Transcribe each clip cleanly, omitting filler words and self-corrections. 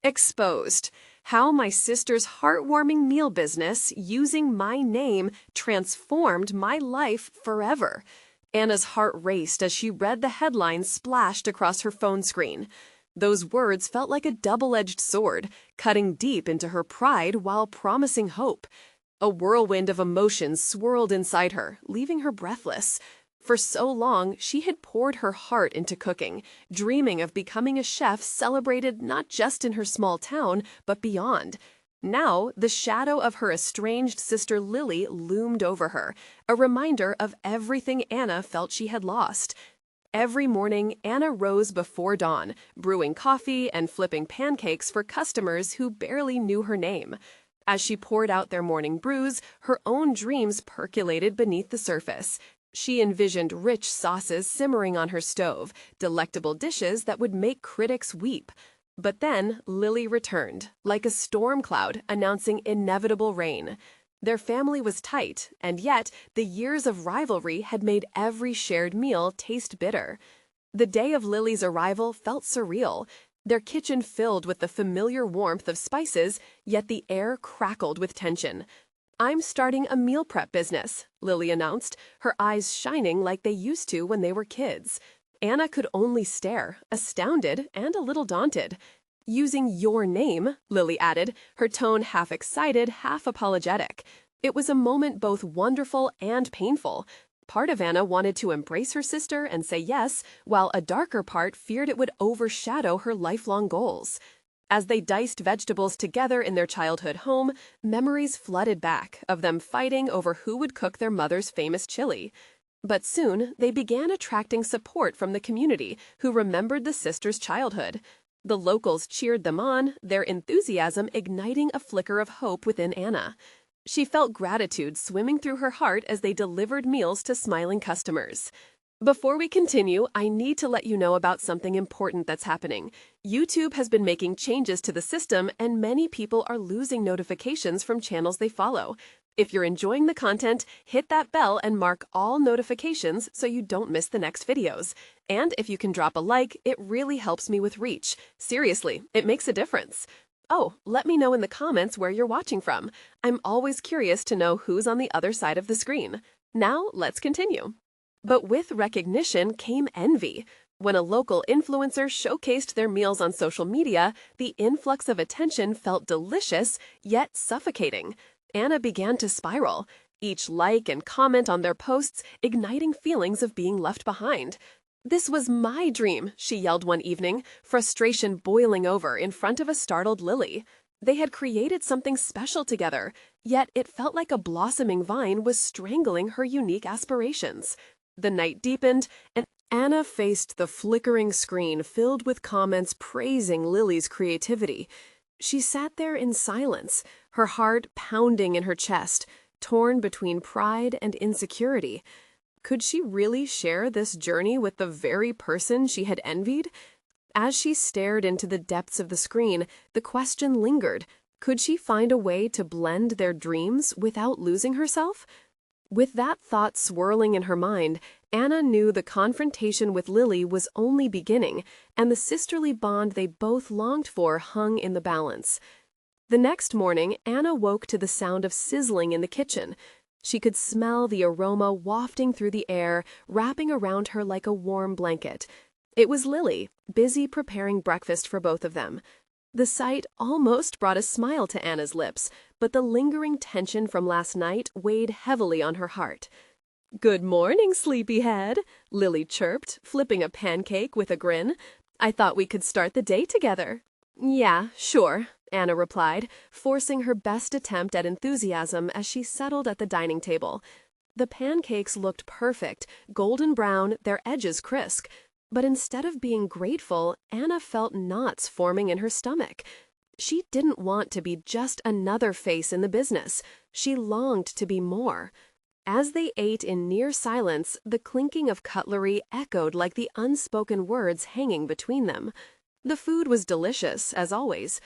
Exposed. How my sister's heartwarming meal business, using my name, transformed my life forever. Anna's heart raced as she read the headlines splashed across her phone screen. Those words felt like a double-edged sword, cutting deep into her pride while promising hope. A whirlwind of emotions swirled inside her, leaving her breathless. For so long, she had poured her heart into cooking, dreaming of becoming a chef celebrated not just in her small town, but beyond. Now, the shadow of her estranged sister Lily loomed over her, a reminder of everything Anna felt she had lost. Every morning, Anna rose before dawn, brewing coffee and flipping pancakes for customers who barely knew her name. As she poured out their morning brews, her own dreams percolated beneath the surface. She envisioned rich sauces simmering on her stove, delectable dishes that would make critics weep. But then Lily returned, like a storm cloud announcing inevitable rain. Their family was tight, and yet the years of rivalry had made every shared meal taste bitter. The day of Lily's arrival felt surreal. Their kitchen filled with the familiar warmth of spices, yet the air crackled with tension. "I'm starting a meal prep business," Lily announced, her eyes shining like they used to when they were kids. Anna could only stare, astounded and a little daunted. "Using your name," Lily added, her tone half excited, half apologetic. It was a moment both wonderful and painful. Part of Anna wanted to embrace her sister and say yes, while a darker part feared it would overshadow her lifelong goals. As they diced vegetables together in their childhood home, memories flooded back of them fighting over who would cook their mother's famous chili. But soon, they began attracting support from the community, who remembered the sisters' childhood. The locals cheered them on, their enthusiasm igniting a flicker of hope within Anna. She felt gratitude swimming through her heart as they delivered meals to smiling customers. Before we continue, I need to let you know about something important that's happening. YouTube has been making changes to the system, and many people are losing notifications from channels they follow. If you're enjoying the content, hit that bell and mark all notifications so you don't miss the next videos. And if you can drop a like, it really helps me with reach. Seriously, it makes a difference. Oh, let me know in the comments where you're watching from. I'm always curious to know who's on the other side of the screen. Now, let's continue. But with recognition came envy. When a local influencer showcased their meals on social media, the influx of attention felt delicious, yet suffocating. Anna began to spiral, each like and comment on their posts igniting feelings of being left behind. "This was my dream," she yelled one evening, frustration boiling over in front of a startled Lily. They had created something special together, yet it felt like a blossoming vine was strangling her unique aspirations. The night deepened, and Anna faced the flickering screen filled with comments praising Lily's creativity. She sat there in silence, her heart pounding in her chest, torn between pride and insecurity. Could she really share this journey with the very person she had envied? As she stared into the depths of the screen, the question lingered. Could she find a way to blend their dreams without losing herself? With that thought swirling in her mind, Anna knew the confrontation with Lily was only beginning, and the sisterly bond they both longed for hung in the balance. The next morning, Anna woke to the sound of sizzling in the kitchen. She could smell the aroma wafting through the air, wrapping around her like a warm blanket. It was Lily, busy preparing breakfast for both of them. The sight almost brought a smile to Anna's lips, but the lingering tension from last night weighed heavily on her heart. "Good morning, sleepyhead," Lily chirped, flipping a pancake with a grin. "I thought we could start the day together." "Yeah, sure," Anna replied, forcing her best attempt at enthusiasm as she settled at the dining table. The pancakes looked perfect, golden brown, their edges crisp. But instead of being grateful, Anna felt knots forming in her stomach. She didn't want to be just another face in the business. She longed to be more. As they ate in near silence, the clinking of cutlery echoed like the unspoken words hanging between them. The food was delicious, as always.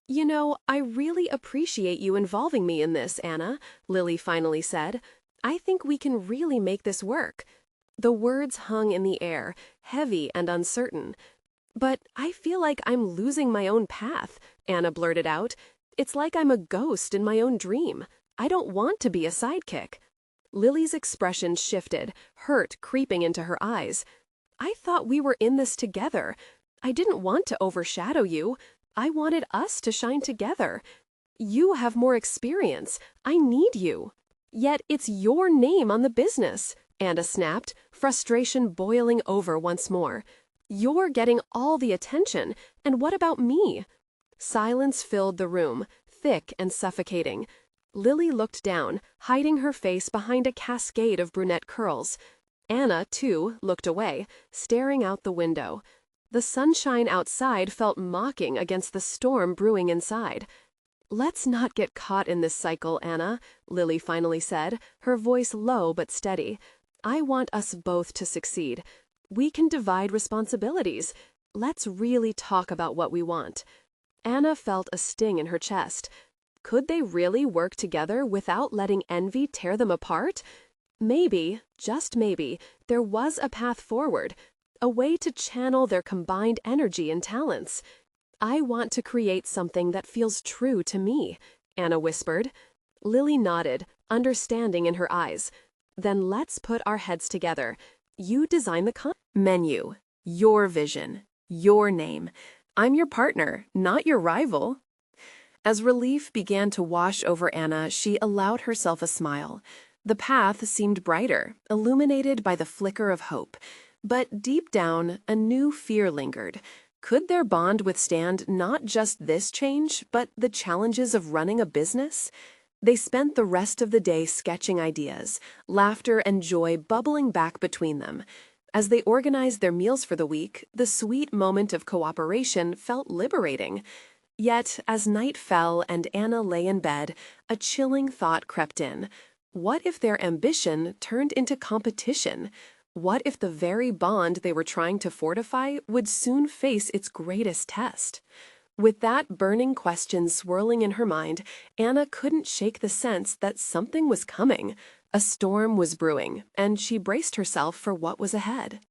"You know, I really appreciate you involving me in this, Anna," Lily finally said. "I think we can really make this work." The words hung in the air, heavy and uncertain. "But I feel like I'm losing my own path," Anna blurted out. "It's like I'm a ghost in my own dream. I don't want to be a sidekick." Lily's expression shifted, hurt creeping into her eyes. "I thought we were in this together. I didn't want to overshadow you. I wanted us to shine together. You have more experience. I need you." "Yet it's your name on the business," Anna snapped, frustration boiling over once more. "You're getting all the attention, and what about me?" Silence filled the room, thick and suffocating. Lily looked down, hiding her face behind a cascade of brunette curls. Anna, too, looked away, staring out the window. The sunshine outside felt mocking against the storm brewing inside. "Let's not get caught in this cycle, Anna," Lily finally said, her voice low but steady. "I want us both to succeed. We can divide responsibilities. Let's really talk about what we want." Anna felt a sting in her chest. Could they really work together without letting envy tear them apart? Maybe, just maybe, there was a path forward, a way to channel their combined energy and talents. "I want to create something that feels true to me," Anna whispered. Lily nodded, understanding in her eyes. "Then let's put our heads together. You design the menu, your vision, your name. I'm your partner, not your rival." As relief began to wash over Anna, she allowed herself a smile. The path seemed brighter, illuminated by the flicker of hope. But deep down, a new fear lingered. Could their bond withstand not just this change, but the challenges of running a business? They spent the rest of the day sketching ideas, laughter and joy bubbling back between them. As they organized their meals for the week, the sweet moment of cooperation felt liberating. Yet, as night fell and Anna lay in bed, a chilling thought crept in. What if their ambition turned into competition? What if the very bond they were trying to fortify would soon face its greatest test? With that burning question swirling in her mind, Anna couldn't shake the sense that something was coming. A storm was brewing, and she braced herself for what was ahead.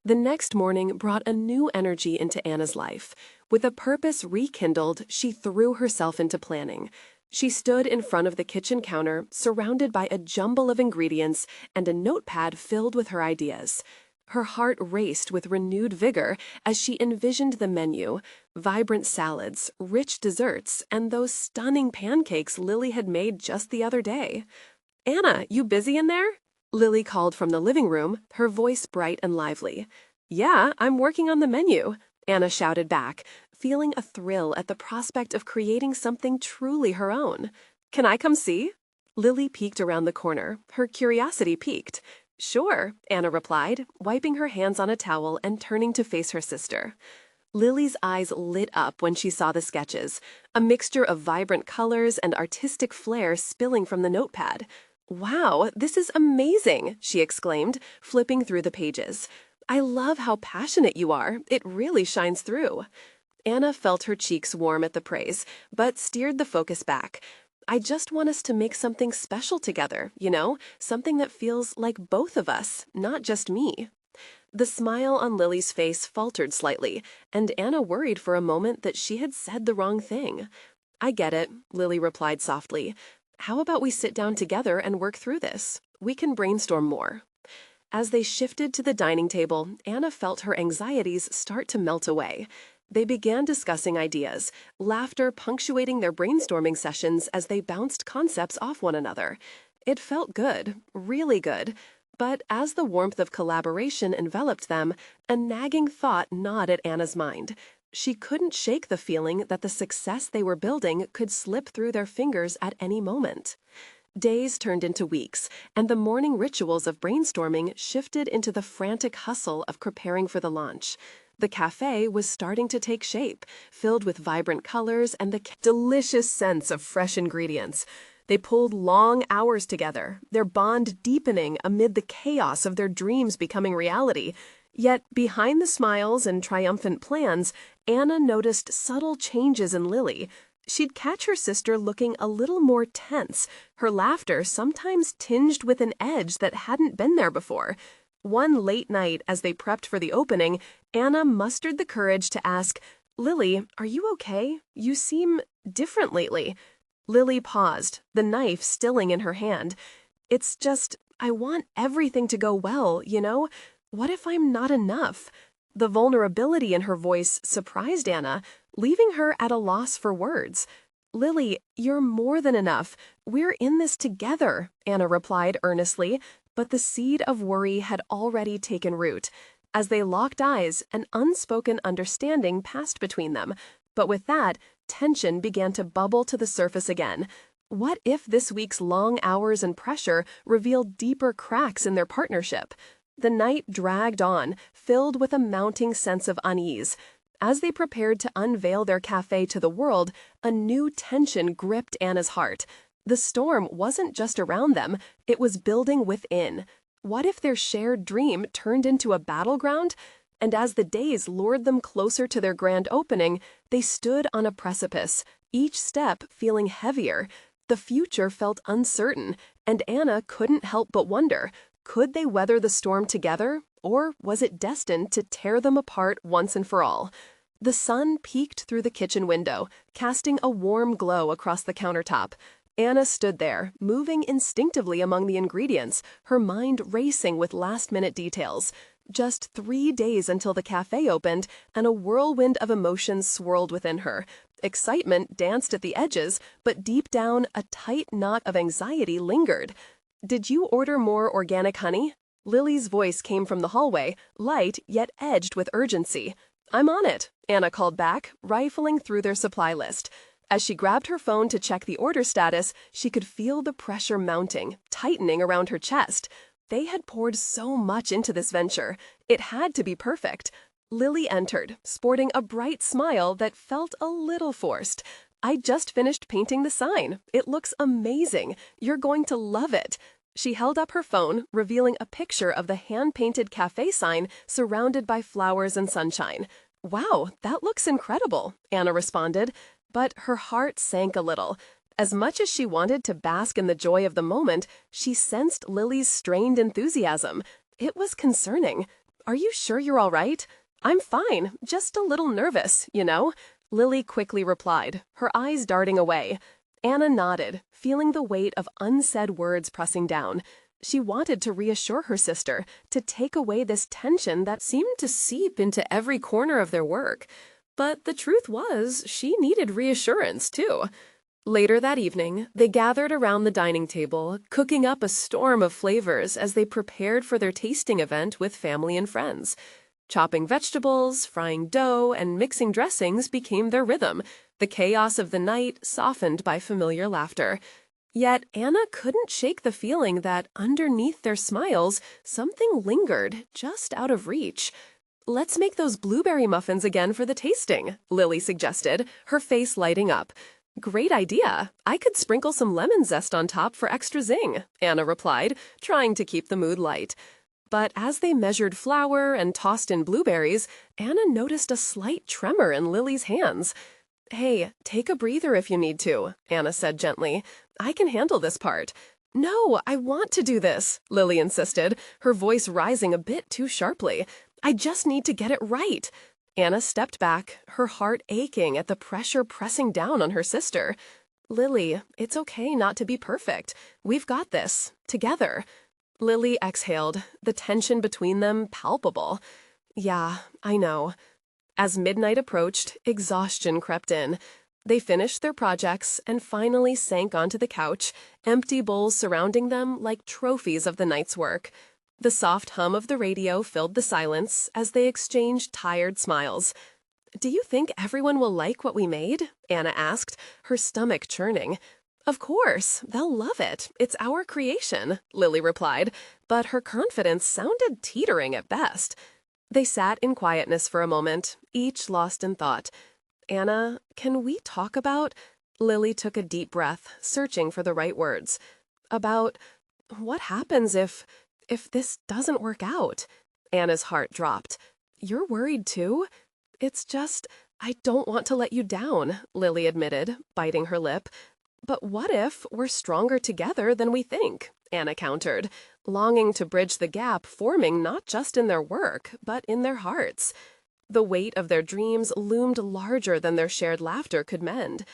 The next morning brought a new energy into Anna's life. With a purpose rekindled, she threw herself into planning. She stood in front of the kitchen counter, surrounded by a jumble of ingredients and a notepad filled with her ideas. Her heart raced with renewed vigor as she envisioned the menu: vibrant salads, rich desserts, and those stunning pancakes Lily had made just the other day. "Anna, you busy in there?" Lily called from the living room, her voice bright and lively. "Yeah, I'm working on the menu," Anna shouted back, feeling a thrill at the prospect of creating something truly her own. "Can I come see?" Lily peeked around the corner, her curiosity piqued. "Sure," Anna replied, wiping her hands on a towel and turning to face her sister. Lily's eyes lit up when she saw the sketches, a mixture of vibrant colors and artistic flair spilling from the notepad. "Wow, this is amazing," she exclaimed, flipping through the pages. "I love how passionate you are. It really shines through." Anna felt her cheeks warm at the praise, but steered the focus back. "I just want us to make something special together, something that feels like both of us, not just me." The smile on Lily's face faltered slightly, and Anna worried for a moment that she had said the wrong thing. "I get it," Lily replied softly. "How about we sit down together and work through this? We can brainstorm more." As they shifted to the dining table, Anna felt her anxieties start to melt away. They began discussing ideas, laughter punctuating their brainstorming sessions as they bounced concepts off one another. It felt good, really good. But as the warmth of collaboration enveloped them, a nagging thought gnawed at Anna's mind. She couldn't shake the feeling that the success they were building could slip through their fingers at any moment. Days turned into weeks, and the morning rituals of brainstorming shifted into the frantic hustle of preparing for the launch. The cafe was starting to take shape, filled with vibrant colors and the delicious scents of fresh ingredients. They pulled long hours together, their bond deepening amid the chaos of their dreams becoming reality. Yet, behind the smiles and triumphant plans, Anna noticed subtle changes in Lily. She'd catch her sister looking a little more tense, her laughter sometimes tinged with an edge that hadn't been there before. One late night, as they prepped for the opening, Anna mustered the courage to ask, Lily, are you okay? You seem different lately. Lily paused, the knife stilling in her hand. It's just, I want everything to go well, you know? What if I'm not enough? The vulnerability in her voice surprised Anna, leaving her at a loss for words. Lily, you're more than enough. We're in this together, Anna replied earnestly, but the seed of worry had already taken root. As they locked eyes, an unspoken understanding passed between them. But with that, tension began to bubble to the surface again. What if this week's long hours and pressure revealed deeper cracks in their partnership? The night dragged on, filled with a mounting sense of unease. As they prepared to unveil their cafe to the world, a new tension gripped Anna's heart. The storm wasn't just around them, it was building within. What if their shared dream turned into a battleground? And as the days lured them closer to their grand opening, they stood on a precipice, each step feeling heavier. The future felt uncertain, and Anna couldn't help but wonder, could they weather the storm together, or was it destined to tear them apart once and for all? The sun peeked through the kitchen window, casting a warm glow across the countertop. Anna stood there, moving instinctively among the ingredients, her mind racing with last-minute details. Just 3 days until the cafe opened, and a whirlwind of emotions swirled within her. Excitement danced at the edges, but deep down, a tight knot of anxiety lingered. "Did you order more organic honey?" Lily's voice came from the hallway, light yet edged with urgency. "I'm on it," Anna called back, rifling through their supply list. As she grabbed her phone to check the order status, she could feel the pressure mounting, tightening around her chest. They had poured so much into this venture. It had to be perfect. Lily entered, sporting a bright smile that felt a little forced. "I just finished painting the sign. It looks amazing. You're going to love it." She held up her phone, revealing a picture of the hand-painted cafe sign surrounded by flowers and sunshine. "Wow, that looks incredible," Anna responded. But her heart sank a little. As much as she wanted to bask in the joy of the moment, she sensed Lily's strained enthusiasm. It was concerning. "Are you sure you're all right?" "I'm fine, just a little nervous, you know," Lily quickly replied, her eyes darting away. Anna nodded, feeling the weight of unsaid words pressing down. She wanted to reassure her sister, to take away this tension that seemed to seep into every corner of their work. But the truth was, she needed reassurance, too. Later that evening, they gathered around the dining table, cooking up a storm of flavors as they prepared for their tasting event with family and friends. Chopping vegetables, frying dough, and mixing dressings became their rhythm, the chaos of the night softened by familiar laughter. Yet Anna couldn't shake the feeling that underneath their smiles, something lingered, just out of reach. "Let's make those blueberry muffins again for the tasting," Lily suggested, her face lighting up. "Great idea. I could sprinkle some lemon zest on top for extra zing," Anna replied, trying to keep the mood light. But as they measured flour and tossed in blueberries, Anna noticed a slight tremor in Lily's hands. "Hey, take a breather if you need to," Anna said gently. "I can handle this part." "No, I want to do this," Lily insisted, her voice rising a bit too sharply. "I just need to get it right." Anna stepped back, her heart aching at the pressure pressing down on her sister. "Lily, it's okay not to be perfect. We've got this, together." Lily exhaled, the tension between them palpable. "Yeah, I know." As midnight approached, exhaustion crept in. They finished their projects and finally sank onto the couch, empty bowls surrounding them like trophies of the night's work. The soft hum of the radio filled the silence as they exchanged tired smiles. "Do you think everyone will like what we made?" Anna asked, her stomach churning. "Of course, they'll love it. It's our creation," Lily replied, but her confidence sounded teetering at best. They sat in quietness for a moment, each lost in thought. "Anna, can we talk about—" Lily took a deep breath, searching for the right words. "About what happens if this doesn't work out?" Anna's heart dropped. "You're worried too?" "It's just, I don't want to let you down," Lily admitted, biting her lip. "But what if we're stronger together than we think?" Anna countered, longing to bridge the gap forming not just in their work, but in their hearts. The weight of their dreams loomed larger than their shared laughter could mend.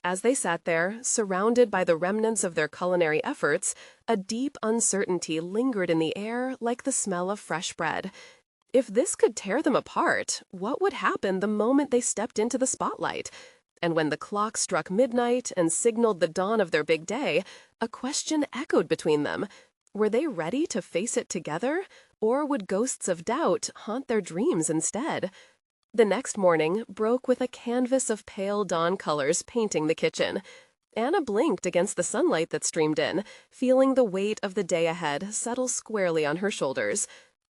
As they sat there, surrounded by the remnants of their culinary efforts, a deep uncertainty lingered in the air like the smell of fresh bread. If this could tear them apart, what would happen the moment they stepped into the spotlight? And when the clock struck midnight and signaled the dawn of their big day, a question echoed between them. Were they ready to face it together, or would ghosts of doubt haunt their dreams instead? The next morning broke with a canvas of pale dawn colors painting the kitchen. Anna blinked against the sunlight that streamed in, feeling the weight of the day ahead settle squarely on her shoulders.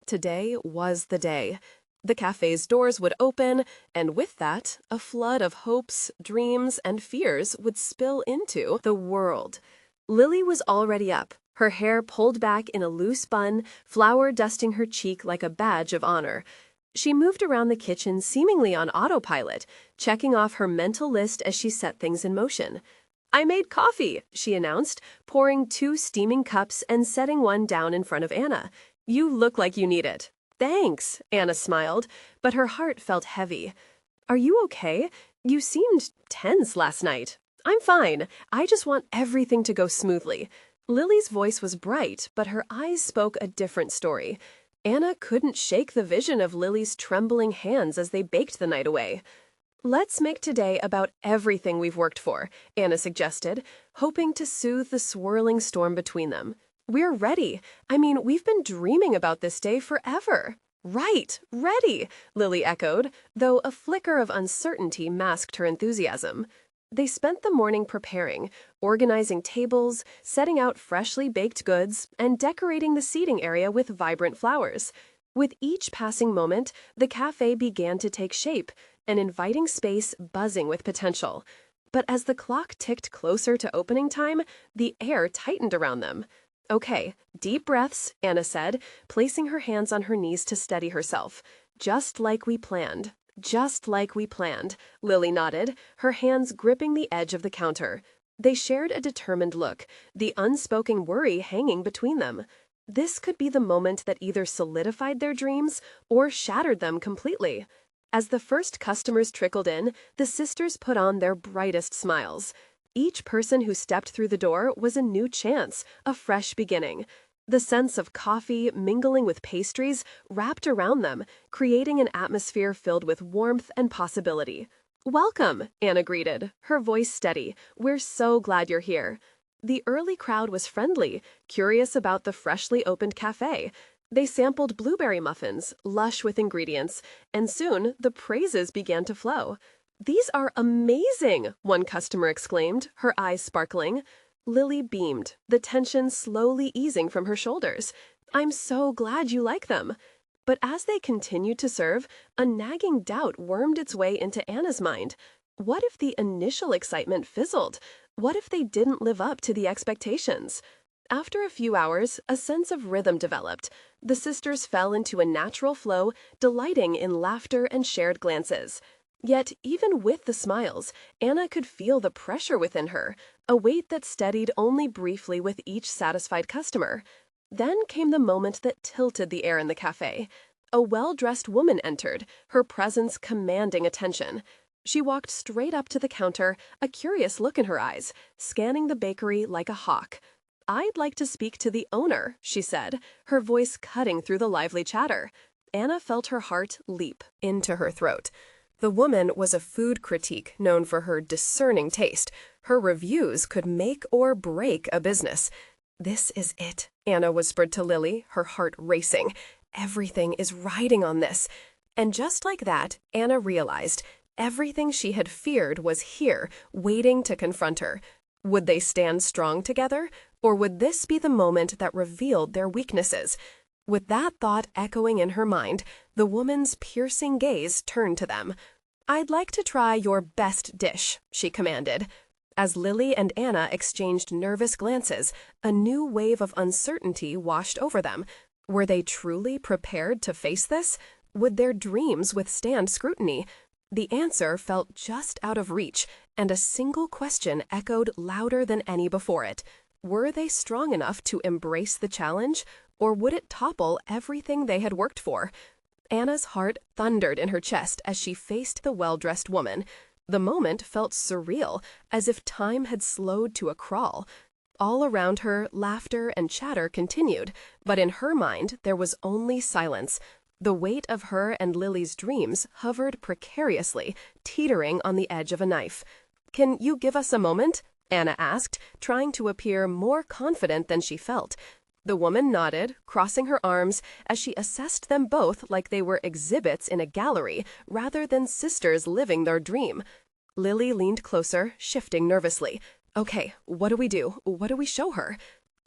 Today was the day. The cafe's doors would open, and with that, a flood of hopes, dreams, and fears would spill into the world. Lily was already up, her hair pulled back in a loose bun, flour dusting her cheek like a badge of honor. She moved around the kitchen seemingly on autopilot, checking off her mental list as she set things in motion. "I made coffee," she announced, pouring 2 steaming cups and setting one down in front of Anna. "You look like you need it." "Thanks," Anna smiled, but her heart felt heavy. "Are you okay? You seemed tense last night." "I'm fine. I just want everything to go smoothly." Lily's voice was bright, but her eyes spoke a different story. Anna couldn't shake the vision of Lily's trembling hands as they baked the night away. "Let's make today about everything we've worked for," Anna suggested, hoping to soothe the swirling storm between them. "We're ready. I mean, we've been dreaming about this day forever." "Right, ready," Lily echoed, though a flicker of uncertainty masked her enthusiasm. They spent the morning preparing, organizing tables, setting out freshly baked goods, and decorating the seating area with vibrant flowers. With each passing moment, the cafe began to take shape, an inviting space buzzing with potential. But as the clock ticked closer to opening time, the air tightened around them. "Okay, deep breaths," Anna said, placing her hands on her knees to steady herself. "Just like we planned." "Just like we planned," Lily nodded, her hands gripping the edge of the counter. They shared a determined look, the unspoken worry hanging between them. This could be the moment that either solidified their dreams or shattered them completely. As the first customers trickled in, the sisters put on their brightest smiles. Each person who stepped through the door was a new chance, a fresh beginning. The sense of coffee mingling with pastries wrapped around them, creating an atmosphere filled with warmth and possibility. "Welcome," Anna greeted, her voice steady. "We're so glad you're here." The early crowd was friendly, curious about the freshly opened cafe. They sampled blueberry muffins, lush with ingredients, and soon the praises began to flow. "These are amazing," one customer exclaimed, her eyes sparkling. Lily beamed, the tension slowly easing from her shoulders. "I'm so glad you like them." But as they continued to serve, a nagging doubt wormed its way into Anna's mind. What if the initial excitement fizzled? What if they didn't live up to the expectations? After a few hours, a sense of rhythm developed. The sisters fell into a natural flow, delighting in laughter and shared glances. Yet, even with the smiles, Anna could feel the pressure within her, a weight that steadied only briefly with each satisfied customer. Then came the moment that tilted the air in the cafe. A well-dressed woman entered, her presence commanding attention. She walked straight up to the counter, a curious look in her eyes, scanning the bakery like a hawk. "I'd like to speak to the owner," she said, her voice cutting through the lively chatter. Anna felt her heart leap into her throat. The woman was a food critique known for her discerning taste. Her reviews could make or break a business. "This is it," Anna whispered to Lily, her heart racing. "Everything is riding on this." And just like that, Anna realized everything she had feared was here, waiting to confront her. Would they stand strong together, or would this be the moment that revealed their weaknesses? With that thought echoing in her mind, the woman's piercing gaze turned to them. "I'd like to try your best dish," she commanded. As Lily and Anna exchanged nervous glances, a new wave of uncertainty washed over them. Were they truly prepared to face this? Would their dreams withstand scrutiny? The answer felt just out of reach, and a single question echoed louder than any before it. Were they strong enough to embrace the challenge, or would it topple everything they had worked for? Anna's heart thundered in her chest as she faced the well-dressed woman. The moment felt surreal, as if time had slowed to a crawl. All around her, laughter and chatter continued, but in her mind there was only silence. The weight of her and Lily's dreams hovered precariously, teetering on the edge of a knife. "Can you give us a moment?" Anna asked, trying to appear more confident than she felt. The woman nodded, crossing her arms, as she assessed them both like they were exhibits in a gallery rather than sisters living their dream. Lily leaned closer, shifting nervously. "Okay, what do we do? What do we show her?"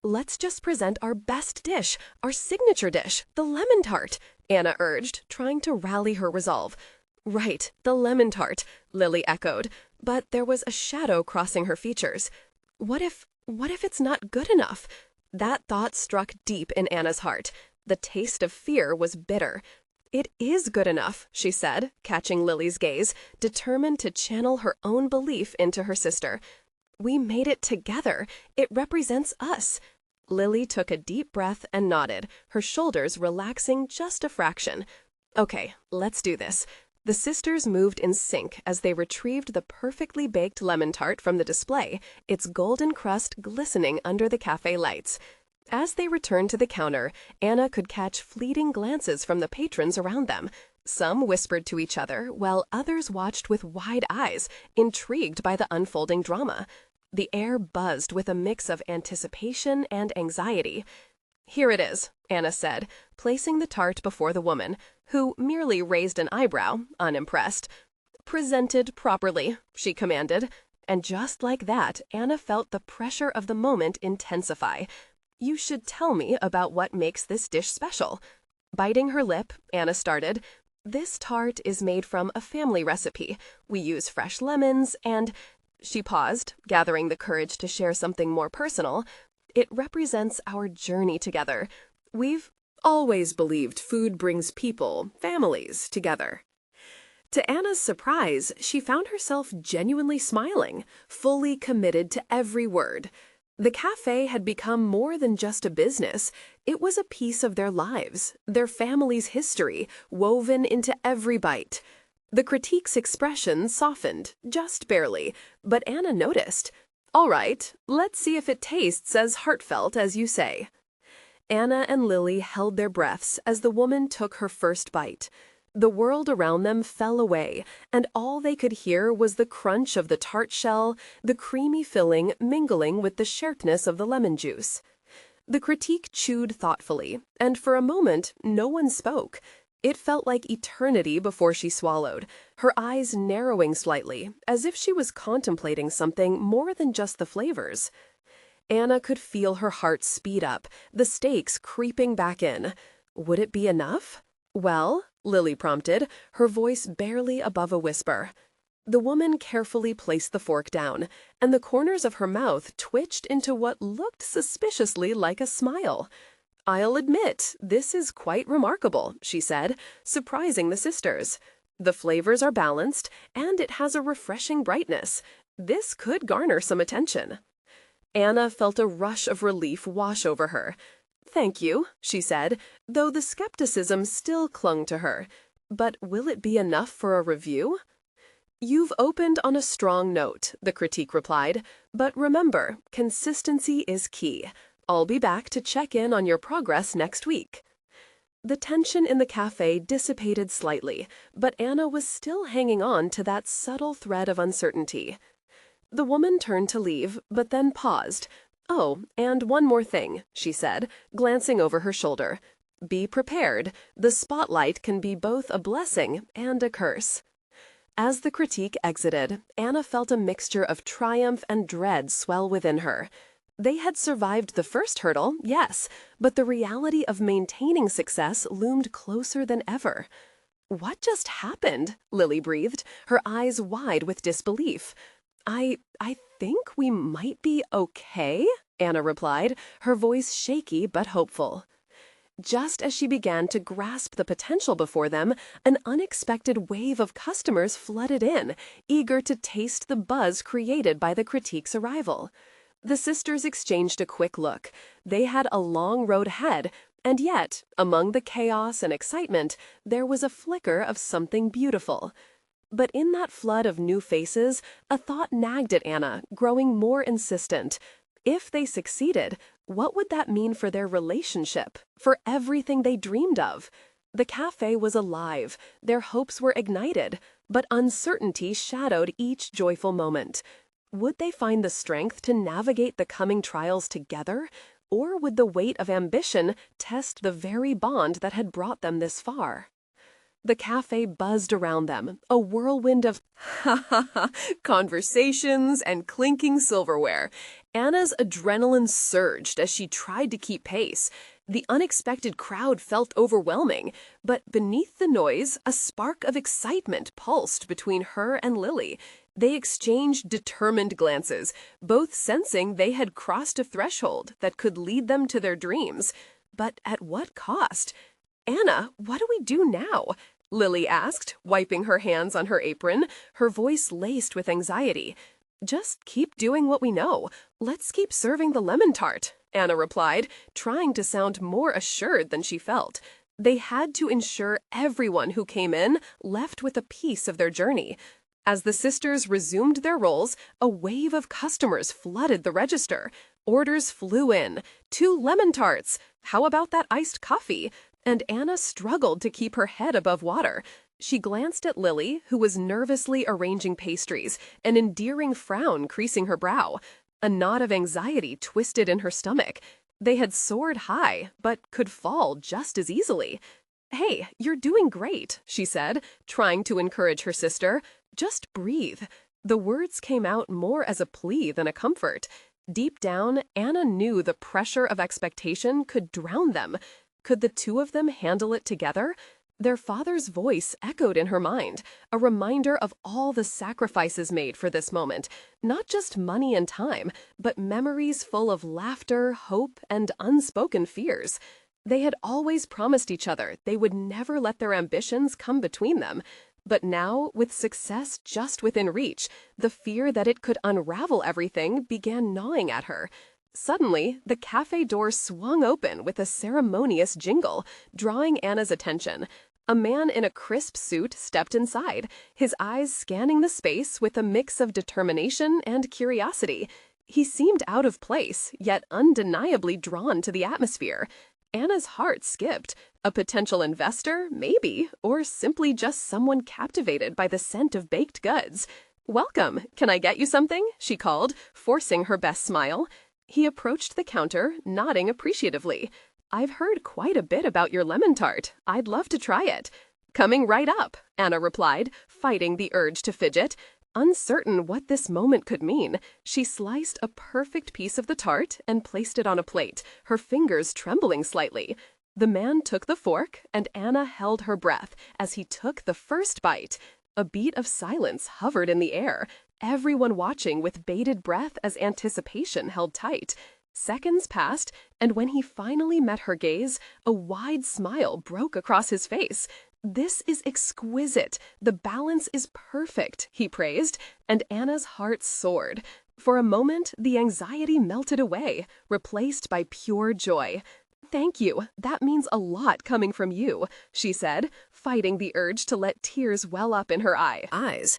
"Let's just present our best dish, our signature dish, the lemon tart," Anna urged, trying to rally her resolve. "Right, the lemon tart," Lily echoed, but there was a shadow crossing her features. What if it's not good enough? That thought struck deep in Anna's heart. The taste of fear was bitter. "It is good enough," she said, catching Lily's gaze, determined to channel her own belief into her sister. "We made it together. It represents us." Lily took a deep breath and nodded, her shoulders relaxing just a fraction. "Okay, let's do this." The sisters moved in sync as they retrieved the perfectly baked lemon tart from the display, its golden crust glistening under the cafe lights. As they returned to the counter, Anna could catch fleeting glances from the patrons around them. Some whispered to each other, while others watched with wide eyes, intrigued by the unfolding drama. The air buzzed with a mix of anticipation and anxiety. "Here it is," Anna said, placing the tart before the woman, who merely raised an eyebrow, unimpressed. "Presented properly," she commanded. And just like that, Anna felt the pressure of the moment intensify. "You should tell me about what makes this dish special." Biting her lip, Anna started. "This tart is made from a family recipe. We use fresh lemons and—" She paused, gathering the courage to share something more personal. "It represents our journey together. We've always believed food brings people, families, together." To Anna's surprise, she found herself genuinely smiling, fully committed to every word. The cafe had become more than just a business. It was a piece of their lives, their family's history, woven into every bite. The critique's expression softened, just barely, but Anna noticed. "All right, let's see if it tastes as heartfelt as you say." Anna and Lily held their breaths as the woman took her first bite. The world around them fell away, and all they could hear was the crunch of the tart shell, the creamy filling mingling with the sharpness of the lemon juice. The critique chewed thoughtfully, and for a moment no one spoke. It felt like eternity before she swallowed, her eyes narrowing slightly, as if she was contemplating something more than just the flavors. Anna could feel her heart speed up, the stakes creeping back in. Would it be enough? "Well," Lily prompted, her voice barely above a whisper. The woman carefully placed the fork down, and the corners of her mouth twitched into what looked suspiciously like a smile. "I'll admit, this is quite remarkable," she said, surprising the sisters. "The flavors are balanced, and it has a refreshing brightness. This could garner some attention." Anna felt a rush of relief wash over her. "Thank you," she said, though the skepticism still clung to her. "But will it be enough for a review?" "You've opened on a strong note," the critique replied. "But remember, consistency is key. I'll be back to check in on your progress next week." The tension in the cafe dissipated slightly, but Anna was still hanging on to that subtle thread of uncertainty. The woman turned to leave, but then paused. "Oh, and one more thing," she said, glancing over her shoulder. "Be prepared. The spotlight can be both a blessing and a curse." As the critique exited, Anna felt a mixture of triumph and dread swell within her. They had survived the first hurdle, yes, but the reality of maintaining success loomed closer than ever. "What just happened?" Lily breathed, her eyes wide with disbelief. I think we might be okay," Anna replied, her voice shaky but hopeful. Just as she began to grasp the potential before them, an unexpected wave of customers flooded in, eager to taste the buzz created by the critique's arrival. The sisters exchanged a quick look. They had a long road ahead, And yet, among the chaos and excitement, there was a flicker of something beautiful. But in that flood of new faces, a thought nagged at Anna, growing more insistent. If they succeeded, what would that mean for their relationship, for everything they dreamed of? The cafe was alive, their hopes were ignited, but uncertainty shadowed each joyful moment. Would they find the strength to navigate the coming trials together? Or would the weight of ambition test the very bond that had brought them this far? The cafe buzzed around them, a whirlwind of conversations and clinking silverware. Anna's adrenaline surged as she tried to keep pace. The unexpected crowd felt overwhelming, but beneath the noise, a spark of excitement pulsed between her and Lily. They exchanged determined glances, both sensing they had crossed a threshold that could lead them to their dreams. But at what cost? "Anna, what do we do now?" Lily asked, wiping her hands on her apron, her voice laced with anxiety. "Just keep doing what we know. Let's keep serving the lemon tart," Anna replied, trying to sound more assured than she felt. They had to ensure everyone who came in left with a piece of their journey. As the sisters resumed their roles, a wave of customers flooded the register. Orders flew in. 2 lemon tarts. How about that iced coffee? And Anna struggled to keep her head above water. She glanced at Lily, who was nervously arranging pastries, an endearing frown creasing her brow. A knot of anxiety twisted in her stomach. They had soared high, but could fall just as easily. "Hey, you're doing great," she said, trying to encourage her sister. "Just breathe." The words came out more as a plea than a comfort. Deep down, Anna knew the pressure of expectation could drown them. Could the two of them handle it together? Their father's voice echoed in her mind, a reminder of all the sacrifices made for this moment, not just money and time, but memories full of laughter, hope, and unspoken fears. They had always promised each other they would never let their ambitions come between them. But now, with success just within reach, the fear that it could unravel everything began gnawing at her. Suddenly, the cafe door swung open with a ceremonious jingle, drawing Anna's attention. A man in a crisp suit stepped inside, his eyes scanning the space with a mix of determination and curiosity. He seemed out of place, yet undeniably drawn to the atmosphere. Anna's heart skipped. A potential investor, maybe, or simply just someone captivated by the scent of baked goods. "Welcome. Can I get you something?" she called, forcing her best smile. He approached the counter, nodding appreciatively. "I've heard quite a bit about your lemon tart. I'd love to try it." "Coming right up," Anna replied, fighting the urge to fidget. Uncertain what this moment could mean, she sliced a perfect piece of the tart and placed it on a plate, her fingers trembling slightly. The man took the fork, and Anna held her breath as he took the first bite. A beat of silence hovered in the air, everyone watching with bated breath as anticipation held tight. Seconds passed, and when he finally met her gaze, a wide smile broke across his face. "This is exquisite. The balance is perfect," he praised, and Anna's heart soared. For a moment, the anxiety melted away, replaced by pure joy. "Thank you. That means a lot coming from you," she said, fighting the urge to let tears well up in her eyes.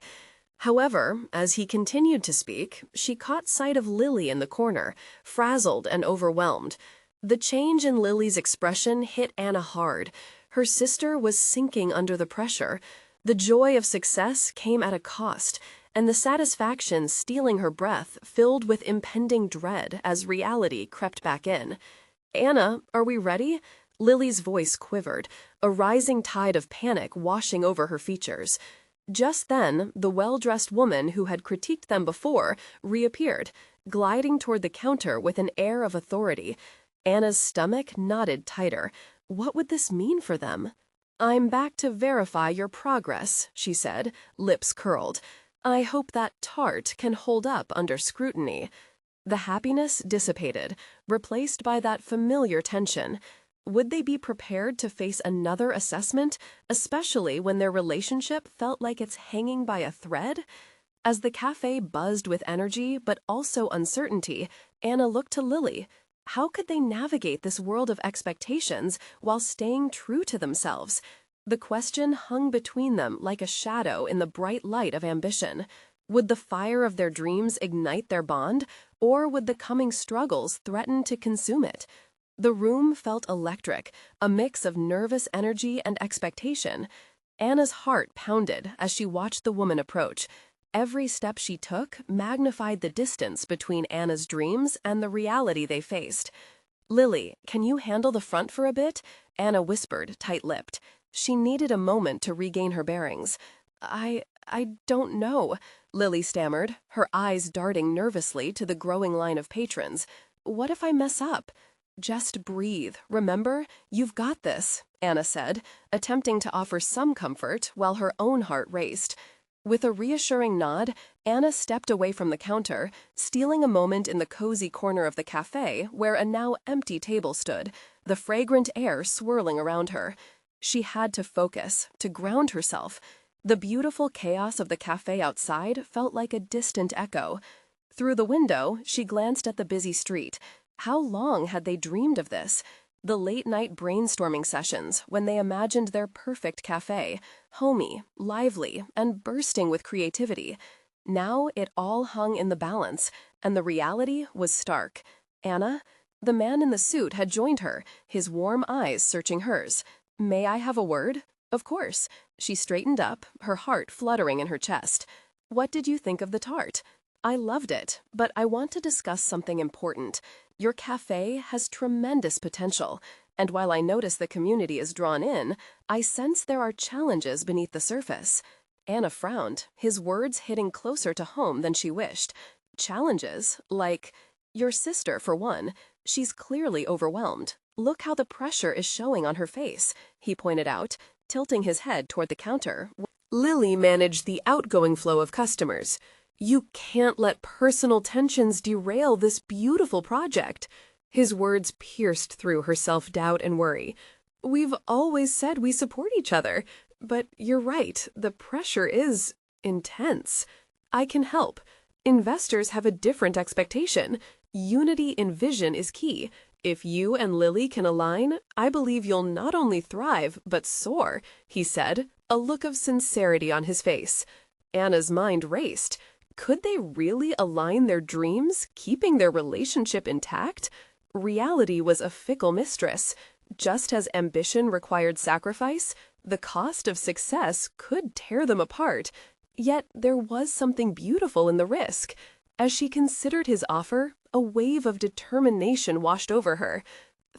However, as he continued to speak, she caught sight of Lily in the corner, frazzled and overwhelmed. The change in Lily's expression hit Anna hard. Her sister was sinking under the pressure. The joy of success came at a cost, and the satisfaction stealing her breath filled with impending dread as reality crept back in. "Anna, are we ready?" Lily's voice quivered, a rising tide of panic washing over her features. Just then, the well-dressed woman who had critiqued them before reappeared, gliding toward the counter with an air of authority. Anna's stomach knotted tighter. What would this mean for them? "I'm back to verify your progress," she said, lips curled. "I hope that tart can hold up under scrutiny." The happiness dissipated, replaced by that familiar tension. Would they be prepared to face another assessment, especially when their relationship felt like it's hanging by a thread? As the cafe buzzed with energy but also uncertainty, Anna looked to Lily. How could they navigate this world of expectations while staying true to themselves? The question hung between them like a shadow in the bright light of ambition. Would the fire of their dreams ignite their bond, or would the coming struggles threaten to consume it? The room felt electric, a mix of nervous energy and expectation. Anna's heart pounded as she watched the woman approach. Every step she took magnified the distance between Anna's dreams and the reality they faced. "Lily, can you handle the front for a bit?" Anna whispered, tight-lipped. She needed a moment to regain her bearings. I don't know," Lily stammered, her eyes darting nervously to the growing line of patrons. "What if I mess up?" "Just breathe, remember? You've got this," Anna said, attempting to offer some comfort while her own heart raced. With a reassuring nod, Anna stepped away from the counter, stealing a moment in the cozy corner of the cafe where a now empty table stood, the fragrant air swirling around her. She had to focus, to ground herself. The beautiful chaos of the cafe outside felt like a distant echo. Through the window, she glanced at the busy street. How long had they dreamed of this? The late-night brainstorming sessions when they imagined their perfect cafe, homey, lively, and bursting with creativity. Now it all hung in the balance, and the reality was stark. "Anna?" The man in the suit had joined her, his warm eyes searching hers. "May I have a word?" "Of course." She straightened up, her heart fluttering in her chest. "What did you think of the tart?" "I loved it, but I want to discuss something important. Your cafe has tremendous potential, and while I notice the community is drawn in, I sense there are challenges beneath the surface." Anna frowned, his words hitting closer to home than she wished. "Challenges? Like, your sister, for one. She's clearly overwhelmed. Look how the pressure is showing on her face," he pointed out, tilting his head toward the counter. Lily managed the outgoing flow of customers. "You can't let personal tensions derail this beautiful project." His words pierced through her self-doubt and worry. "We've always said we support each other, but you're right, the pressure is intense. I can help. Investors have a different expectation. Unity in vision is key. If you and Lily can align, I believe you'll not only thrive, but soar," he said, a look of sincerity on his face. Anna's mind raced. Could they really align their dreams, keeping their relationship intact? Reality was a fickle mistress. Just as ambition required sacrifice, the cost of success could tear them apart. Yet there was something beautiful in the risk. As she considered his offer, a wave of determination washed over her.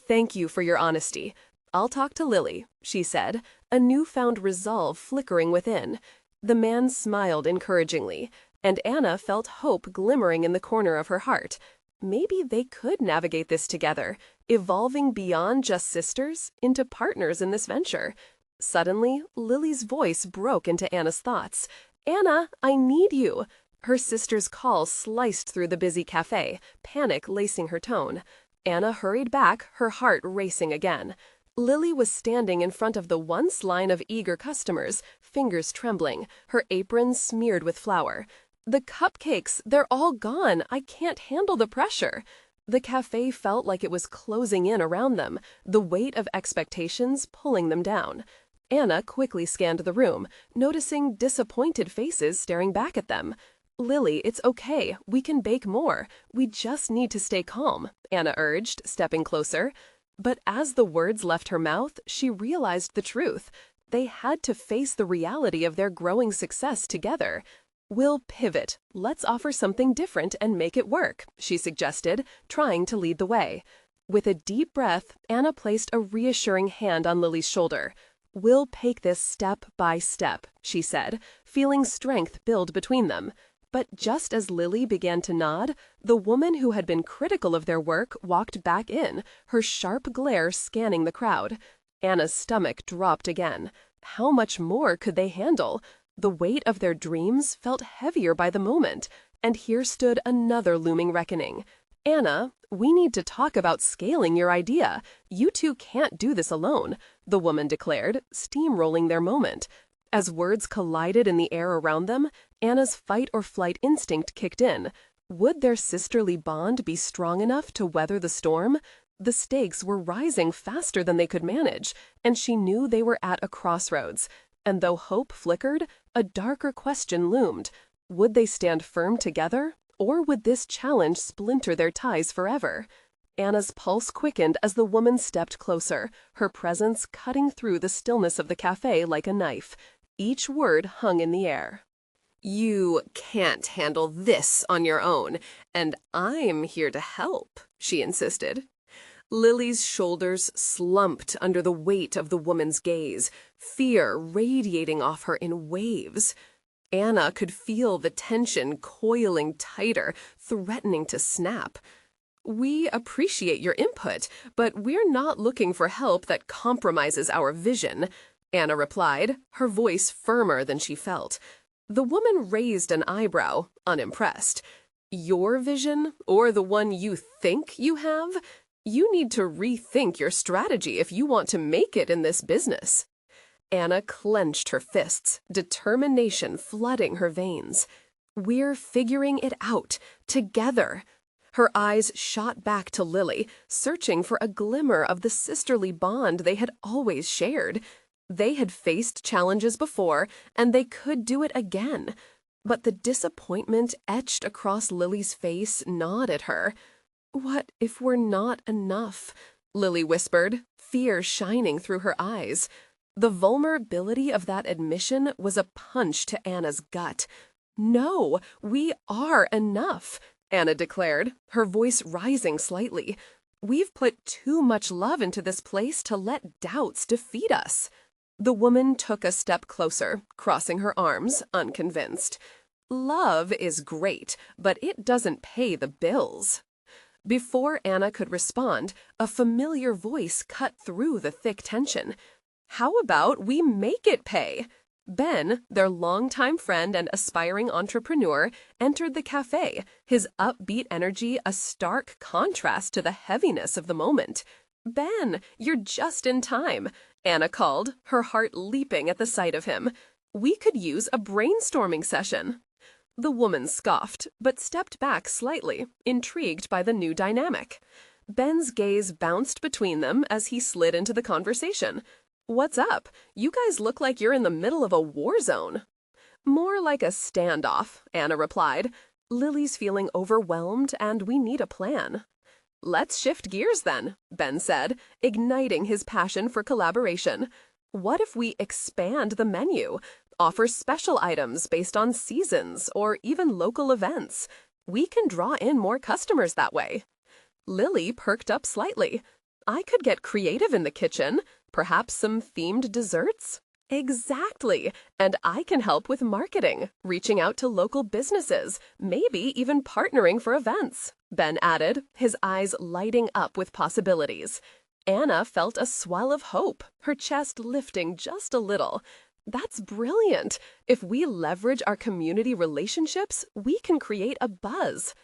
"Thank you for your honesty. I'll talk to Lily," she said, a newfound resolve flickering within. The man smiled encouragingly, and Anna felt hope glimmering in the corner of her heart. Maybe they could navigate this together, evolving beyond just sisters into partners in this venture. Suddenly, Lily's voice broke into Anna's thoughts. "Anna, I need you." Her sister's call sliced through the busy cafe, panic lacing her tone. Anna hurried back, her heart racing again. Lily was standing in front of the once line of eager customers, fingers trembling, her apron smeared with flour. "The cupcakes, they're all gone. I can't handle the pressure." The cafe felt like it was closing in around them, the weight of expectations pulling them down. Anna quickly scanned the room, noticing disappointed faces staring back at them. "Lily, it's okay. We can bake more. We just need to stay calm," Anna urged, stepping closer. But as the words left her mouth, she realized the truth. They had to face the reality of their growing success together. "We'll pivot. Let's offer something different and make it work," she suggested, trying to lead the way. With a deep breath, Anna placed a reassuring hand on Lily's shoulder. "We'll take this step by step," she said, feeling strength build between them. But just as Lily began to nod, the woman who had been critical of their work walked back in, her sharp glare scanning the crowd. Anna's stomach dropped again. How much more could they handle? The weight of their dreams felt heavier by the moment, and here stood another looming reckoning. "Anna, we need to talk about scaling your idea. You two can't do this alone," the woman declared, steamrolling their moment. As words collided in the air around them, Anna's fight-or-flight instinct kicked in. Would their sisterly bond be strong enough to weather the storm? The stakes were rising faster than they could manage, and she knew they were at a crossroads. And though hope flickered, a darker question loomed. Would they stand firm together, or would this challenge splinter their ties forever? Anna's pulse quickened as the woman stepped closer, her presence cutting through the stillness of the cafe like a knife. Each word hung in the air. "You can't handle this on your own, and I'm here to help," she insisted. Lily's shoulders slumped under the weight of the woman's gaze, fear radiating off her in waves. Anna could feel the tension coiling tighter, threatening to snap. "We appreciate your input, but we're not looking for help that compromises our vision," Anna replied, her voice firmer than she felt. The woman raised an eyebrow, unimpressed. "Your vision, or the one you think you have? You need to rethink your strategy if you want to make it in this business." Anna clenched her fists, determination flooding her veins. "We're figuring it out, together." Her eyes shot back to Lily, searching for a glimmer of the sisterly bond they had always shared. They had faced challenges before, and they could do it again. But the disappointment etched across Lily's face gnawed at her. "What if we're not enough?" Lily whispered, fear shining through her eyes. The vulnerability of that admission was a punch to Anna's gut. "No, we are enough," Anna declared, her voice rising slightly. "We've put too much love into this place to let doubts defeat us." The woman took a step closer, crossing her arms, unconvinced. "Love is great, but it doesn't pay the bills." Before Anna could respond, a familiar voice cut through the thick tension. "How about we make it pay?" Ben, their longtime friend and aspiring entrepreneur, entered the cafe, his upbeat energy a stark contrast to the heaviness of the moment. "Ben, you're just in time," Anna called, her heart leaping at the sight of him. "We could use a brainstorming session." The woman scoffed, but stepped back slightly, intrigued by the new dynamic. Ben's gaze bounced between them as he slid into the conversation. "What's up? You guys look like you're in the middle of a war zone." "More like a standoff," Anna replied. "Lily's feeling overwhelmed, and we need a plan." "Let's shift gears then," Ben said, igniting his passion for collaboration. "What if we expand the menu? Offer special items based on seasons or even local events? We can draw in more customers that way." Lily perked up slightly. "I could get creative in the kitchen. Perhaps some themed desserts?" "Exactly. And I can help with marketing, reaching out to local businesses, maybe even partnering for events," Ben added, his eyes lighting up with possibilities. Anna felt a swell of hope, her chest lifting just a little. "That's brilliant. If we leverage our community relationships, we can create a buzz."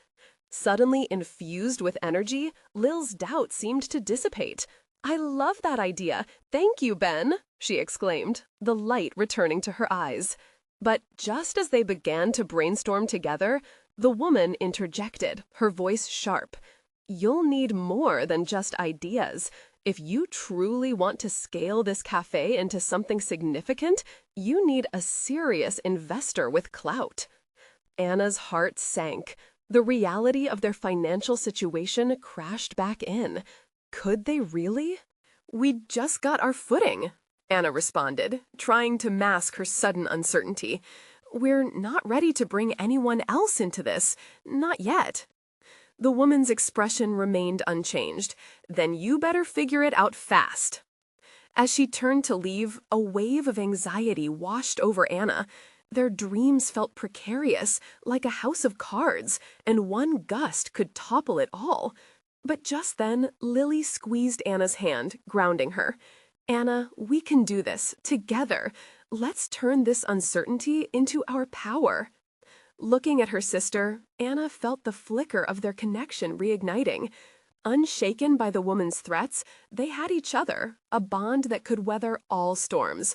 Suddenly infused with energy, Lil's doubt seemed to dissipate. "I love that idea. Thank you, Ben," she exclaimed, the light returning to her eyes. But just as they began to brainstorm together, the woman interjected, her voice sharp. "You'll need more than just ideas. If you truly want to scale this cafe into something significant, you need a serious investor with clout." Anna's heart sank. The reality of their financial situation crashed back in. Could they really? "We just got our footing," Anna responded, trying to mask her sudden uncertainty. "We're not ready to bring anyone else into this. Not yet." The woman's expression remained unchanged. "Then you better figure it out fast." As she turned to leave, a wave of anxiety washed over Anna. Their dreams felt precarious, like a house of cards, and one gust could topple it all. But just then, Lily squeezed Anna's hand, grounding her. "Anna, we can do this, together. Let's turn this uncertainty into our power." Looking at her sister, Anna felt the flicker of their connection reigniting. Unshaken by the woman's threats, they had each other, a bond that could weather all storms.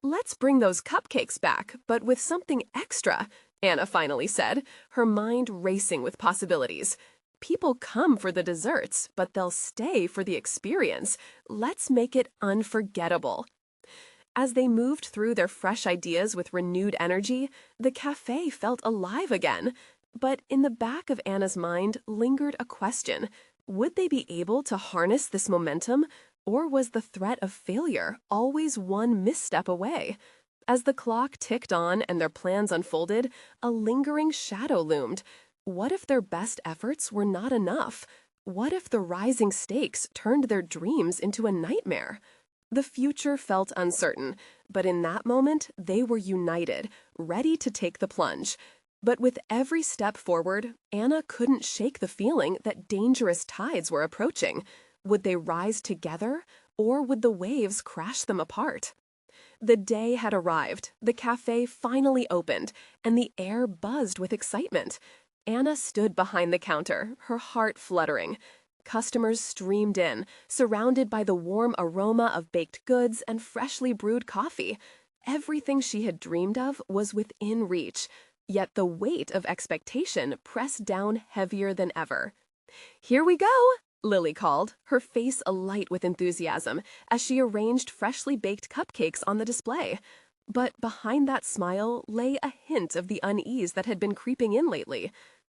"Let's bring those cupcakes back, but with something extra," Anna finally said, her mind racing with possibilities. People come for the desserts, but they'll stay for the experience. Let's make it unforgettable. As they moved through their fresh ideas with renewed energy, the cafe felt alive again. But in the back of Anna's mind lingered a question. Would they be able to harness this momentum, or was the threat of failure always one misstep away? As the clock ticked on and their plans unfolded, a lingering shadow loomed. What if their best efforts were not enough? What if the rising stakes turned their dreams into a nightmare? The future felt uncertain, but in that moment, they were united, ready to take the plunge. But with every step forward, Anna couldn't shake the feeling that dangerous tides were approaching. Would they rise together, or would the waves crash them apart? The day had arrived, the cafe finally opened, and the air buzzed with excitement. Anna stood behind the counter, her heart fluttering. Customers streamed in, surrounded by the warm aroma of baked goods and freshly brewed coffee. Everything she had dreamed of was within reach, yet the weight of expectation pressed down heavier than ever. "Here we go," Lily called, her face alight with enthusiasm as she arranged freshly baked cupcakes on the display. But behind that smile lay a hint of the unease that had been creeping in lately.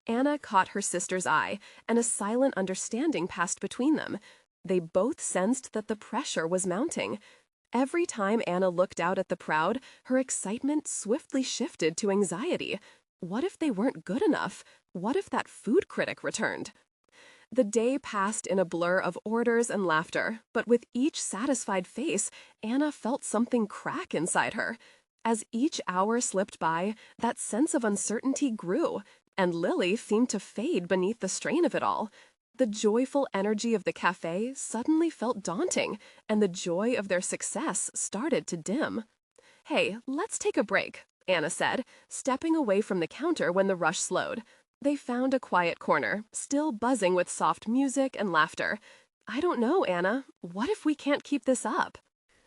Anna caught her sister's eye, and a silent understanding passed between them. They both sensed that the pressure was mounting. Every time Anna looked out at the crowd, her excitement swiftly shifted to anxiety. What if they weren't good enough? What if that food critic returned? The day passed in a blur of orders and laughter, but with each satisfied face, Anna felt something crack inside her. As each hour slipped by, that sense of uncertainty grew, and Lily seemed to fade beneath the strain of it all. The joyful energy of the cafe suddenly felt daunting, and the joy of their success started to dim. "Hey, let's take a break," Anna said, stepping away from the counter when the rush slowed. They found a quiet corner, still buzzing with soft music and laughter. "I don't know, Anna. What if we can't keep this up?"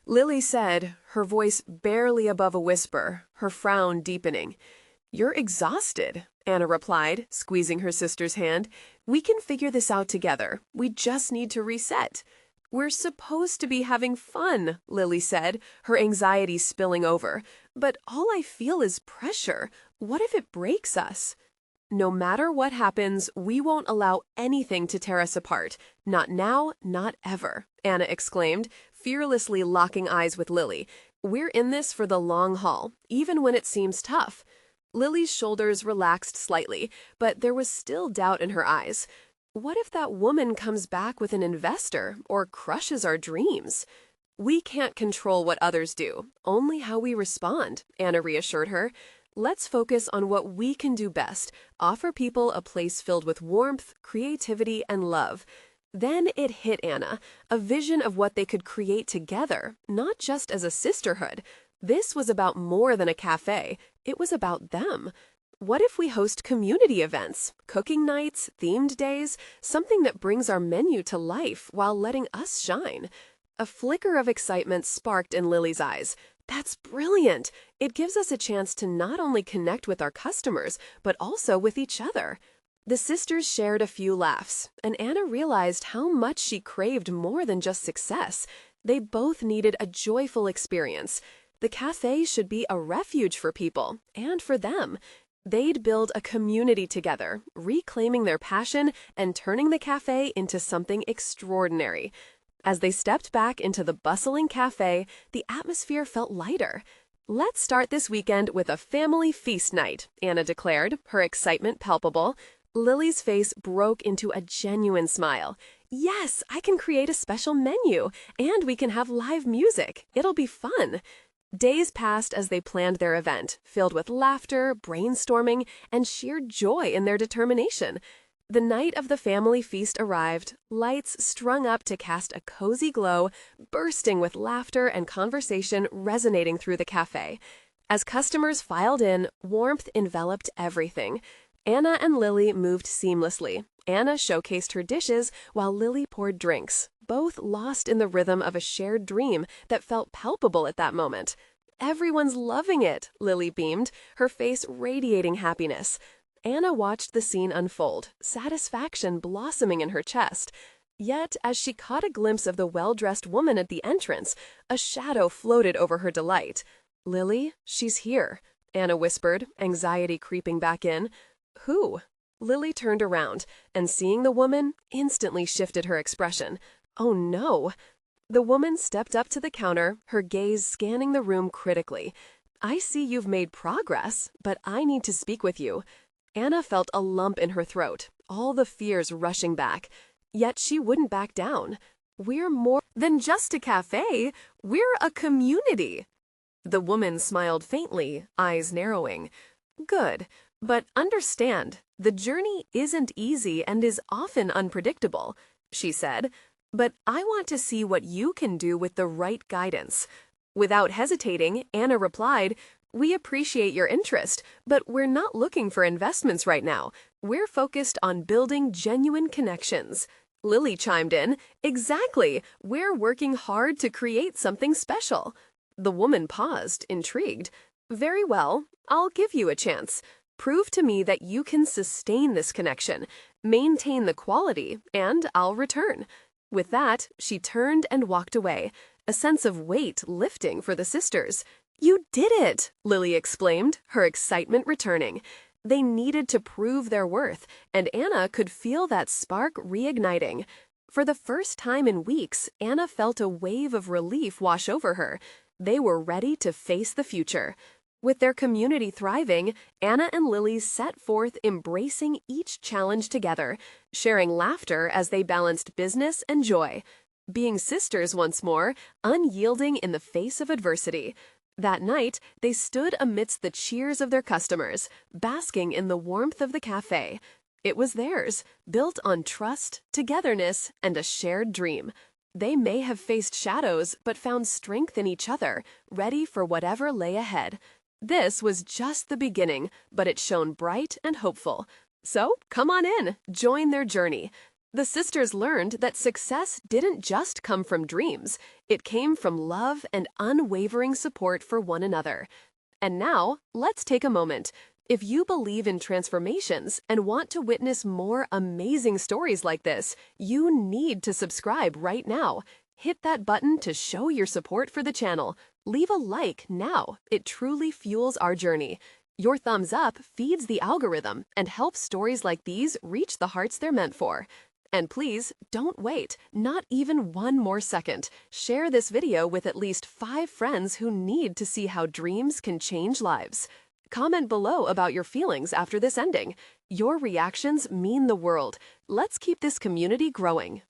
Lily said, her voice barely above a whisper, her frown deepening. "You're exhausted," Anna replied, squeezing her sister's hand. "We can figure this out together. We just need to reset." "We're supposed to be having fun," Lily said, her anxiety spilling over. "But all I feel is pressure. What if it breaks us?" "No matter what happens, we won't allow anything to tear us apart. Not now, not ever," Anna exclaimed, fearlessly locking eyes with Lily. "We're in this for the long haul, even when it seems tough." Lily's shoulders relaxed slightly, but there was still doubt in her eyes. What if that woman comes back with an investor or crushes our dreams? "We can't control what others do, only how we respond," Anna reassured her. "Let's focus on what we can do best, offer people a place filled with warmth, creativity, and love." Then it hit Anna, a vision of what they could create together, not just as a sisterhood. This was about more than a cafe. It was about them. What if we host community events, cooking nights, themed days, something that brings our menu to life while letting us shine? A flicker of excitement sparked in Lily's eyes. "That's brilliant! It gives us a chance to not only connect with our customers, but also with each other." The sisters shared a few laughs, and Anna realized how much she craved more than just success. They both needed a joyful experience. The cafe should be a refuge for people, and for them. They'd build a community together, reclaiming their passion and turning the cafe into something extraordinary. As they stepped back into the bustling cafe, the atmosphere felt lighter. "Let's start this weekend with a family feast night," Anna declared, her excitement palpable. Lily's face broke into a genuine smile. "Yes, I can create a special menu, and we can have live music. It'll be fun." Days passed as they planned their event, filled with laughter, brainstorming, and sheer joy in their determination. The night of the family feast arrived, lights strung up to cast a cozy glow, bursting with laughter and conversation resonating through the cafe. As customers filed in, warmth enveloped everything. Anna and Lily moved seamlessly. Anna showcased her dishes while Lily poured drinks, both lost in the rhythm of a shared dream that felt palpable at that moment. Everyone's loving it, Lily beamed, her face radiating happiness. Anna watched the scene unfold, satisfaction blossoming in her chest. Yet, as she caught a glimpse of the well-dressed woman at the entrance, a shadow floated over her delight. "Lily, she's here," Anna whispered, anxiety creeping back in. "Who?" Lily turned around, and seeing the woman, instantly shifted her expression. "Oh no." The woman stepped up to the counter, her gaze scanning the room critically. "I see you've made progress, but I need to speak with you." Anna felt a lump in her throat, all the fears rushing back. Yet she wouldn't back down. "We're more than just a cafe. We're a community." The woman smiled faintly, eyes narrowing. "Good. But understand, the journey isn't easy and is often unpredictable," she said. "But I want to see what you can do with the right guidance." Without hesitating, Anna replied, "We appreciate your interest, but we're not looking for investments right now. We're focused on building genuine connections." Lily chimed in, "Exactly. We're working hard to create something special." The woman paused, intrigued. "Very well. I'll give you a chance. Prove to me that you can sustain this connection, maintain the quality, and I'll return." With that, she turned and walked away, a sense of weight lifting for the sisters. "You did it!" Lily exclaimed, her excitement returning. They needed to prove their worth, and Anna could feel that spark reigniting. For the first time in weeks, Anna felt a wave of relief wash over her. They were ready to face the future. With their community thriving, Anna and Lily set forth embracing each challenge together, sharing laughter as they balanced business and joy. Being sisters once more, unyielding in the face of adversity. That night, they stood amidst the cheers of their customers, basking in the warmth of the cafe. It was theirs, built on trust, togetherness, and a shared dream. They may have faced shadows, but found strength in each other, ready for whatever lay ahead. This was just the beginning, but it shone bright and hopeful. So, come on in, join their journey. The sisters learned that success didn't just come from dreams. It came from love and unwavering support for one another. And now, let's take a moment. If you believe in transformations and want to witness more amazing stories like this, you need to subscribe right now. Hit that button to show your support for the channel. Leave a like now. It truly fuels our journey. Your thumbs up feeds the algorithm and helps stories like these reach the hearts they're meant for. And please, don't wait, not even one more second. Share this video with at least 5 friends who need to see how dreams can change lives. Comment below about your feelings after this ending. Your reactions mean the world. Let's keep this community growing.